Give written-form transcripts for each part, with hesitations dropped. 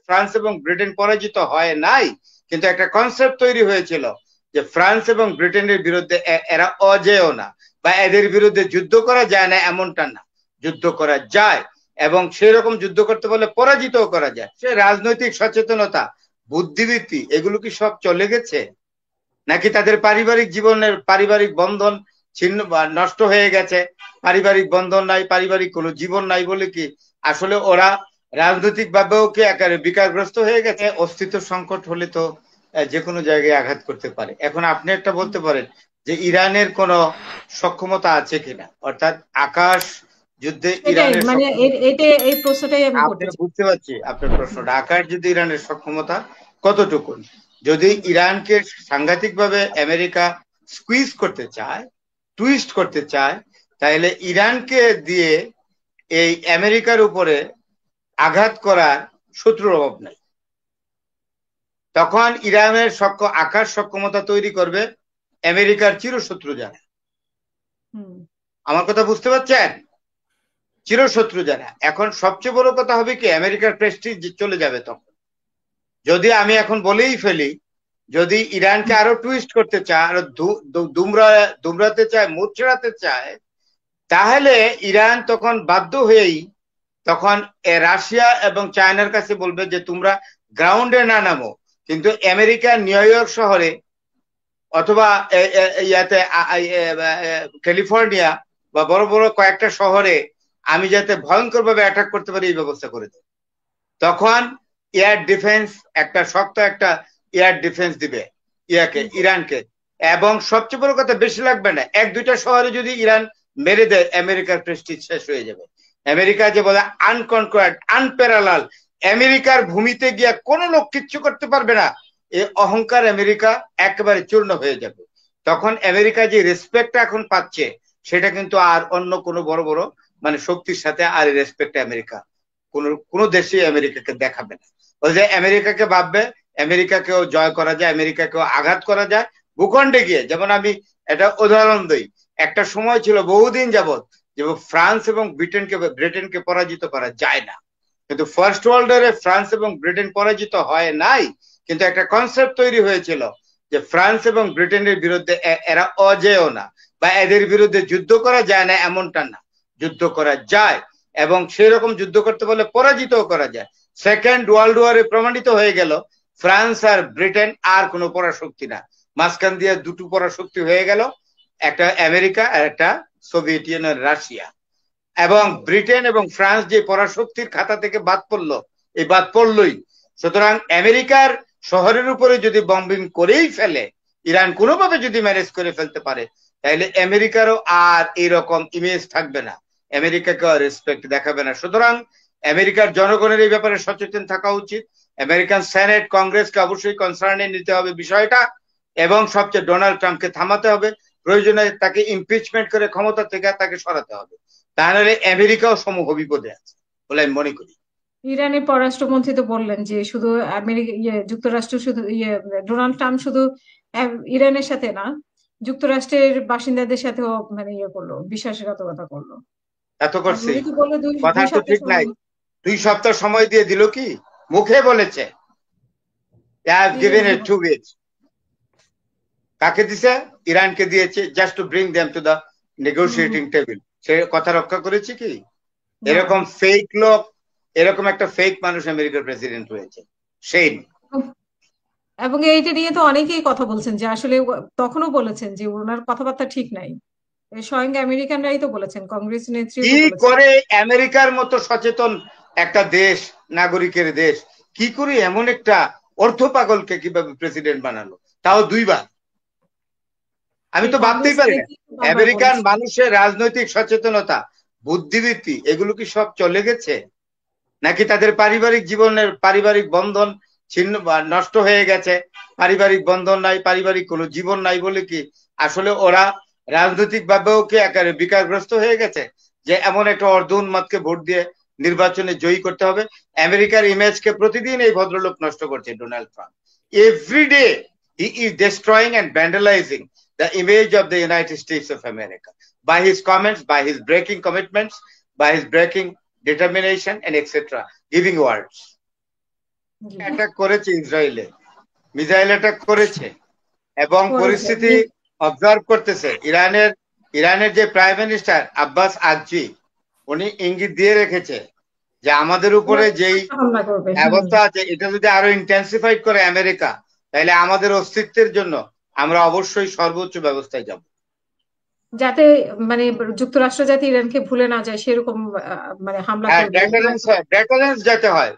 France এবং Britain পরাজিত হয় নাই, কিন্তু একটা কনসেপ্ট তৈরি হয়েছিল যে ফ্রান্স এবং ব্রিটেনের বিরুদ্ধে এরা অজেয় না, বা এদের বিরুদ্ধে যুদ্ধ করা যায় না এমনটা না, যুদ্ধ করা যায়, এবং সেই রকম যুদ্ধ করতে বলে পরাজিতও করা যায়। সে রাজনৈতিক সচেতনতা, বুদ্ধিবৃত্তি, এগুলো কি সব চলে গেছে? নাকি তাদের পারিবারিক জীবনের পারিবারিক বন্ধন ছিন্ন বা নষ্ট হয়ে গেছে? পারিবারিক বন্ধন নাই, পারিবারিক কোনো জীবন নাই বলে কি আসলে ওরা রাজনৈতিক ভাবেও কি একেবারে বিকারগ্রস্ত হয়ে গেছে? অস্তিত্ব সংকট হলে তো যে কোনো জায়গায় আঘাত করতে পারে। এখন আপনি একটা বলতে পারেন যে ইরানের কোনো সক্ষমতা আছে কিনা, অর্থাৎ আকাশ যুদ্ধে ইরানের মানে এই প্রশ্নটাই আমি আপনি করতে চাই। বুঝতে পারছি আপনার প্রশ্নটা। আকাশ যুদ্ধে ইরানের সক্ষমতা কতটুকু? যদি ইরানকে সাংঘাতিক ভাবে আমেরিকা স্কুইজ করতে চায়, টুইস্ট করতে চায়, তাহলে ইরানকে দিয়ে এই আমেরিকার উপরে আঘাত করার শত্রুর অভাব নাই। তখন ইরানের আকাশ সক্ষমতা তৈরি করবে আমেরিকার চিরশত্রু যারা। আমার কথা বুঝতে পারছেন? চিরশত্রু যারা। এখন সবচেয়ে বড় কথা হবে কি, আমেরিকার প্রেস্টিজ চলে যাবে তখন। যদি আমি এখন বলেই ফেলি, যদি ইরানকে আরো টুইস্ট করতে চায়, আরো দুমড়াতে চায়, মুচড়াতে চায়, তাহলে ইরান তখন বাধ্য হয়েই তখন রাশিয়া এবং চায়নার কাছে বলবে যে তোমরা গ্রাউন্ডে না নামো, কিন্তু আমেরিকা নিউ ইয়র্ক শহরে অথবা ইয়াতে ক্যালিফোর্নিয়া বা বড় বড় কয়েকটা শহরে আমি যাতে ভয়ঙ্কর ভাবে অ্যাটাক করতে পারি এই ব্যবস্থা করে দেয়। তখন এয়ার ডিফেন্স, একটা শক্ত একটা এয়ার ডিফেন্স দিবে ইরানকে। এবং সবচেয়ে বড় কথা, বেশি লাগবে না, এক দুইটা শহরে যদি ইরান মেরে দেয়, আমেরিকার প্রেস্টিজ শেষ হয়ে যাবে। আমেরিকা যে বলে আনকনকোয়ার্ড, আনপ্যারালাল, আমেরিকার ভূমিতে গিয়া কোন লোক কিচ্ছু করতে পারবে না, এই অহংকার আমেরিকা একেবারে চূর্ণ হয়ে যাবে। তখন আমেরিকা যে রেসপেক্ট এখন পাচ্ছে, সেটা কিন্তু আর অন্য কোনো বড় বড় মানে শক্তির সাথে আর রেসপেক্ট আমেরিকা কোন দেশে আমেরিকাকে দেখাবে না। ওই যে আমেরিকাকে ভাববে আমেরিকাকেও জয় করা যায়, আমেরিকাকেও আঘাত করা যায় ভূখণ্ডে গিয়ে। যেমন আমি এটা উদাহরণ দিই, একটা সময় ছিল বহুদিন যাবৎ যে ফ্রান্স এবং ব্রিটেনকে পরাজিত করা যায় না, কিন্তু ফার্স্ট ওয়ার্ল্ড ওয়ারে ফ্রান্স এবং ব্রিটেন পরাজিত হয় নাই, কিন্তু একটা কনসেপ্ট তৈরি হয়েছিল যে ফ্রান্স এবং ব্রিটেনের বিরুদ্ধে এরা অজেয় না, বা এদের বিরুদ্ধে যুদ্ধ করা যায় না এমনটা না, যুদ্ধ করা যায়, এবং সেই রকম যুদ্ধ করতে বলে পরাজিতও করা যায়। সেকেন্ড ওয়ার্ল্ড ওয়ারে প্রমাণিত হয়ে গেল ফ্রান্স আর ব্রিটেন আর কোনো পরাশক্তি না, মাঝখান দিয়ে দুটো পরাশক্তি হয়ে গেল, একটা আমেরিকা আর একটা সোভিয়েত ইউনিয়ন, রাশিয়া। এবং ব্রিটেন এবং ফ্রান্স যে পরাশক্তির খাতা থেকে বাদ পড়লো, এই বাদ পড়লই। সুতরাং আমেরিকার শহরের উপরে যদি বম্বিং করেই ফেলে, ইরান কোনোভাবে যদি ম্যানেজ করে ফেলতে পারে, তাহলে আমেরিকারও আর এইরকম ইমেজ থাকবে না, আমেরিকাকে রেসপেক্ট দেখাবে না। সুতরাং আমেরিকার জনগণের এই ব্যাপারে সচেতন থাকা উচিত। আমেরিকান সেনেট, কংগ্রেসকে অবশ্যই কনসার্নে নিতে হবে বিষয়টা, এবং সবচেয়ে ডোনাল্ড ট্রাম্পকে থামাতে হবে, প্রয়োজনে তাকে ইমপিচমেন্ট করে ক্ষমতা থেকে তাকে সরাতে হবে, তাহলে আমেরিকাও সমূহ বিপদে আছে বলে আমি মনে করি। ইরানের পররাষ্ট্রমন্ত্রী তো বললেন যে শুধু আমেরিকা যুক্তরাষ্ট্র শুধু ডোনাল্ড ট্রাম্প শুধু ইরানের সাথে না, যুক্তরাষ্ট্রের বাসিন্দাদের সাথেও মানে করলো, বিশ্বাসঘাতকতা করলো। এত করছি, উনি তো বললো কথা দুই তো সপ্তাহ ঠিক নাই। সময়। 2 সপ্তাহ সময় দিয়ে দিল কি? মুখে বলেছে কাকে দিছে? ইরানকে দিয়েছে, just to bring them to the negotiating table. সে কথা রক্ষা করেছে কি? এরকম ফেক লোক, এরকম একটা ফেক মানুষ আমেরিকার প্রেসিডেন্ট হয়েছে সেই। এবং এইটা নিয়ে তো অনেকেই কথা বলছেন যে আসলে তখনও বলেছেন যে ওনার কথাবার্তা ঠিক নাই। স্বয়ং আমেরিকানরাই তো বলেছেন, কংগ্রেস নেত্রীও কি তো বলেছেন। করে আমেরিকার মতো সচেতন একটা দেশ, নাগরিকের দেশ, কি করে এমন একটা অর্থ পাগলকে কিভাবে প্রেসিডেন্ট বানালো, তাও 2বার? আমি তো ভাবতেই কংগ্রেস পারি না। নেত্রী তো বারবার আমেরিকান বলেছেন। মানুষের রাজনৈতিক সচেতনতা, বুদ্ধিবৃত্তি, এগুলো কি সব চলে গেছে? নাকি তাদের পারিবারিক জীবনের পারিবারিক বন্ধন ছিন্ন বা নষ্ট হয়ে গেছে? পারিবারিক বন্ধন নাই, পারিবারিক কোনো জীবন নাই বলে কি আসলে ওরা রাজনৈতিক ভাবেও কি একেবারে বিকারগ্রস্ত হয়ে গেছে যে এমন একটা অর্ধ উন্মাদকে ভোট দিয়ে নির্বাচনে জয়ী করতে হবে? আমেরিকার ইমেজকে প্রতিদিন এই ভদ্রলোক নষ্ট করছে, Donald Trump. Everyday he is destroying and vandalising the image of the United States of America by his comments, by his breaking commitments, by his breaking determination, and etc. Giving words. G attack করেছে ইসরায়েলে, missile attack করেছে এবং পরিস্থিতি observe করতেছে। ইরানের যে prime minister Abbas আকজি, উনি ইঙ্গিত দিয়ে রেখেছে যে আমাদের উপরে যেই হামলা করবে। অবস্থা আছে এটা যদি আরো ইন্টেন্সিফাইড করে আমেরিকা, তাহলে আমাদের অস্তিত্বের জন্য আমরা অবশ্যই সর্বোচ্চ ব্যবস্থায় যাব, যাতে মানে যুক্তরাষ্ট্র যাতে ইরানকে ভুলে না যায় সেরকম মানে হামলা হ্যাঁ, করবে। ডেটারেন্স যাতে হয়,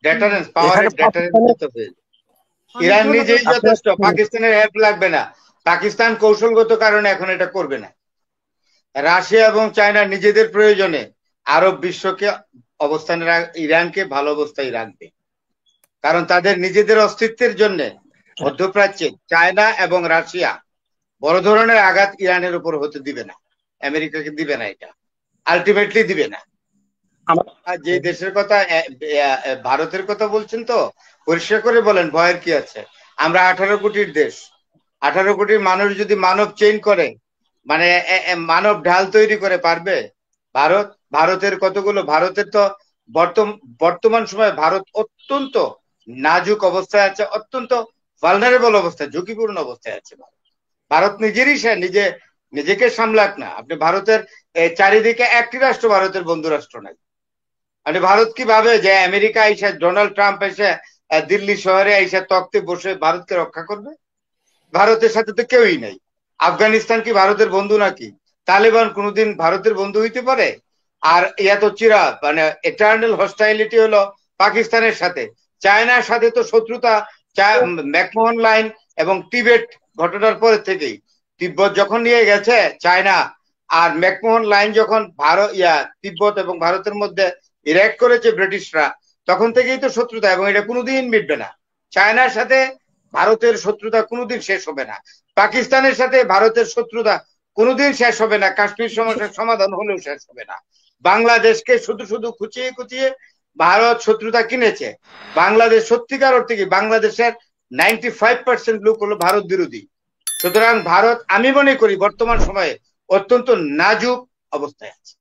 ডেটারেন্স পাওয়ারের এখানে ডেটারেন্স পাকিস্তানের যাতে হয়। ইরান নিজেই আপনার যথেষ্ট, পাকিস্তানের হেল্প লাগবে না। পাকিস্তান কৌশলগত কারণে এখন এটা করবে না। রাশিয়া এবং চায়না নিজেদের প্রয়োজনে আরব বিশ্বকে ইরানকে ভালো অবস্থায় রাখবে, কারণ তাদের নিজেদের অস্তিত্বের জন্য মধ্যপ্রাচ্যে চায়না এবং রাশিয়া বড় ধরনের আঘাত ইরানের উপর হতে দিবে না, আমেরিকাকে দিবে না, এটা আলটিমেটলি দিবে না। আর যে দেশের কথা ভারতের কথা বলছেন, তো পরিষ্কার করে বলেন ভয়ের কি আছে? আমরা 18 কোটির দেশ, 18 কোটির মানুষ যদি মানব চেইন করে, মানে মানব ঢাল তৈরি করে, পারবে ভারতের কতগুলো, ভারতের তো বর্তমান সময়ে ভারত অত্যন্ত নাজুক অবস্থায় আছে, অত্যন্ত ভালনারেবল অবস্থায়, ঝুঁকিপূর্ণ অবস্থায় আছে। ভারত নিজেরই নিজেকে সামলাক না। আপনি ভারতের চারিদিকে একটি রাষ্ট্র ভারতের বন্ধু রাষ্ট্র নাই। মানে ভারত কি ভাবে যে আমেরিকা এসে, ডোনাল্ড ট্রাম্প এসে দিল্লি শহরে এসে তক্তে বসে ভারতকে রক্ষা করবে? ভারতের সাথে তো কেউই নাই। আফগানিস্তান কি ভারতের বন্ধু নাকি? তালেবান কোনোদিন ভারতের বন্ধু হইতে পারে? আর এত মানে এটার্নাল হস্টাইলিটি হলো পাকিস্তানের সাথে। চায়নার সাথে তো শত্রুতা ম্যাকমোহন লাইন এবং টিবেট ঘটনার পরে থেকেই। তিব্বত যখন নিয়ে গেছে চায়না, আর ম্যাকমোহন লাইন যখন তিব্বত এবং ভারতের মধ্যে ইরেক্ট করেছে ব্রিটিশরা, তখন থেকেই তো শত্রুতা, এবং এটা কোনোদিন মিটবে না। চায়নার সাথে ভারতের শত্রুতা কোনোদিন শেষ হবে না। পাকিস্তানের সাথে ভারতের শত্রুতা কোনোদিন শেষ হবে না। কাশ্মীর সমস্যার সমাধান হলেও শেষ হবে না। বাংলাদেশকে শুধু শুধু খুঁচিয়ে খুঁচিয়ে ভারত শত্রুতা কিনেছে। বাংলাদেশ সত্যিকার অর্থে কি, বাংলাদেশের 95% লোক হলো ভারত বিরোধী। সুতরাং ভারত, আমি মনে করি বর্তমান সময়ে অত্যন্ত নাজুক অবস্থায় আছে।